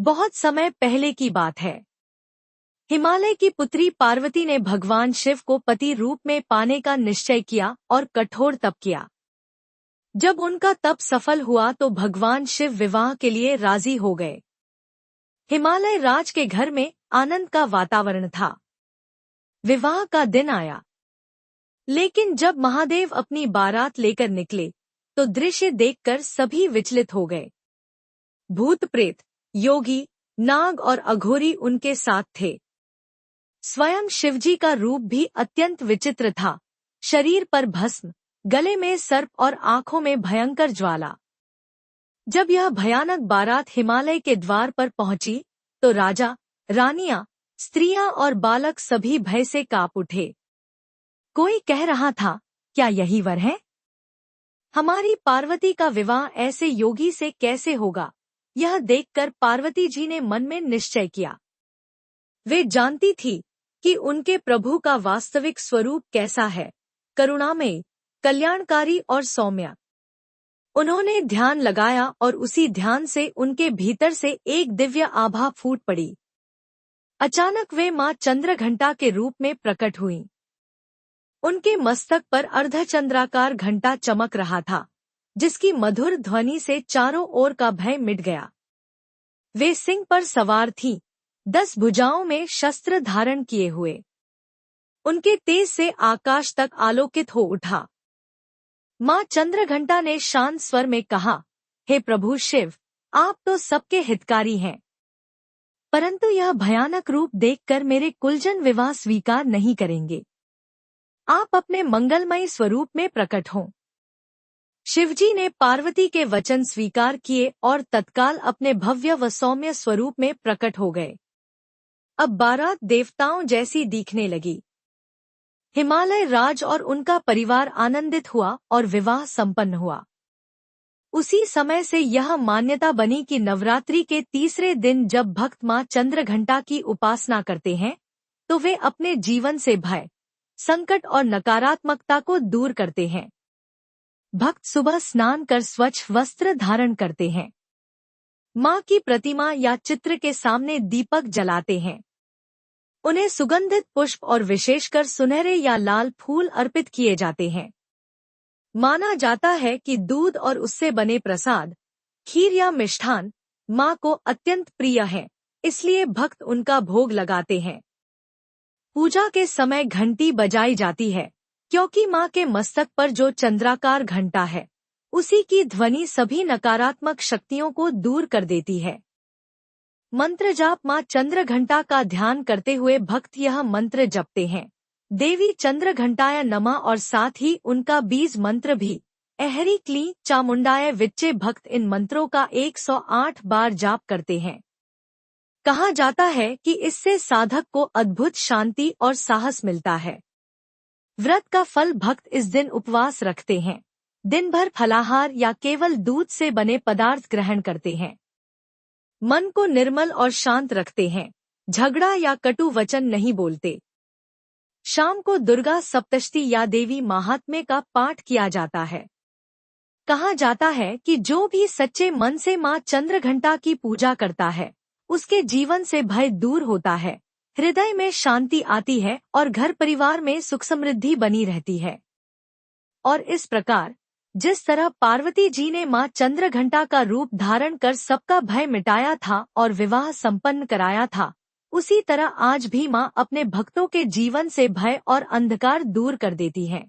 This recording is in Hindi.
बहुत समय पहले की बात है। हिमालय की पुत्री पार्वती ने भगवान शिव को पति रूप में पाने का निश्चय किया और कठोर तप किया। जब उनका तप सफल हुआ तो भगवान शिव विवाह के लिए राजी हो गए। हिमालय राज के घर में आनंद का वातावरण था। विवाह का दिन आया, लेकिन जब महादेव अपनी बारात लेकर निकले तो दृश्य देखकर सभी विचलित हो गए। भूत प्रेत, योगी, नाग और अघोरी उनके साथ थे। स्वयं शिवजी का रूप भी अत्यंत विचित्र था। शरीर पर भस्म, गले में सर्प और आंखों में भयंकर ज्वाला। जब यह भयानक बारात हिमालय के द्वार पर पहुंची तो राजा, रानियां, स्त्रियां और बालक सभी भय से कांप उठे। कोई कह रहा था, क्या यही वर है? हमारी पार्वती का विवाह ऐसे योगी से कैसे होगा? यह देखकर पार्वती जी ने मन में निश्चय किया। वे जानती थी कि उनके प्रभु का वास्तविक स्वरूप कैसा है, करुणामयी, कल्याणकारी और सौम्य। उन्होंने ध्यान लगाया और उसी ध्यान से उनके भीतर से एक दिव्य आभा फूट पड़ी। अचानक वे मां चंद्रघंटा के रूप में प्रकट हुईं। उनके मस्तक पर अर्धचंद्राकार घंटा चमक रहा था, जिसकी मधुर ध्वनि से चारों ओर का भय मिट गया। वे सिंह पर सवार थीं, 10 भुजाओं में शस्त्र धारण किए हुए। उनके तेज से आकाश तक आलोकित हो उठा। मां चंद्रघंटा ने शांत स्वर में कहा, हे प्रभु शिव, आप तो सबके हितकारी हैं, परंतु यह भयानक रूप देखकर मेरे कुलजन विवाह स्वीकार नहीं करेंगे। आप अपने मंगलमय स्वरूप में प्रकट हों। शिवजी ने पार्वती के वचन स्वीकार किए और तत्काल अपने भव्य व सौम्य स्वरूप में प्रकट हो गए। अब बारात देवताओं जैसी दिखने लगी। हिमालय राज और उनका परिवार आनंदित हुआ और विवाह संपन्न हुआ। उसी समय से यह मान्यता बनी कि नवरात्रि के तीसरे दिन जब भक्त मां चंद्रघंटा की उपासना करते हैं तो वे अपने जीवन से भय, संकट और नकारात्मकता को दूर करते हैं। भक्त सुबह स्नान कर स्वच्छ वस्त्र धारण करते हैं। मां की प्रतिमा या चित्र के सामने दीपक जलाते हैं। उन्हें सुगंधित पुष्प और विशेषकर सुनहरे या लाल फूल अर्पित किए जाते हैं। माना जाता है कि दूध और उससे बने प्रसाद, खीर या मिष्ठान मां को अत्यंत प्रिय है, इसलिए भक्त उनका भोग लगाते हैं। पूजा के समय घंटी बजाई जाती है, क्योंकि मां के मस्तक पर जो चंद्राकार घंटा है, उसी की ध्वनि सभी नकारात्मक शक्तियों को दूर कर देती है। मंत्र जाप मां चंद्रघंटा का ध्यान करते हुए भक्त यह मंत्र जपते हैं, देवी चंद्रघंटाय नमः, और साथ ही उनका बीज मंत्र भी, ऐहरी क्लीं चामुंडाय विच्चे। भक्त इन मंत्रों का 108 बार जाप करते हैं। कहा जाता है कि इससे साधक को अद्भुत शांति और साहस मिलता है। व्रत का फल भक्त इस दिन उपवास रखते हैं, दिन भर फलाहार या केवल दूध से बने पदार्थ ग्रहण करते हैं। मन को निर्मल और शांत रखते हैं, झगड़ा या कटु वचन नहीं बोलते। शाम को दुर्गा सप्तशती या देवी महात्म्य का पाठ किया जाता है। कहा जाता है कि जो भी सच्चे मन से मां चंद्रघंटा की पूजा करता है, उसके जीवन से भय दूर होता है, हृदय में शांति आती है और घर परिवार में सुख समृद्धि बनी रहती है। और इस प्रकार जिस तरह पार्वती जी ने मां चंद्रघंटा का रूप धारण कर सबका भय मिटाया था और विवाह संपन्न कराया था, उसी तरह आज भी मां अपने भक्तों के जीवन से भय और अंधकार दूर कर देती है।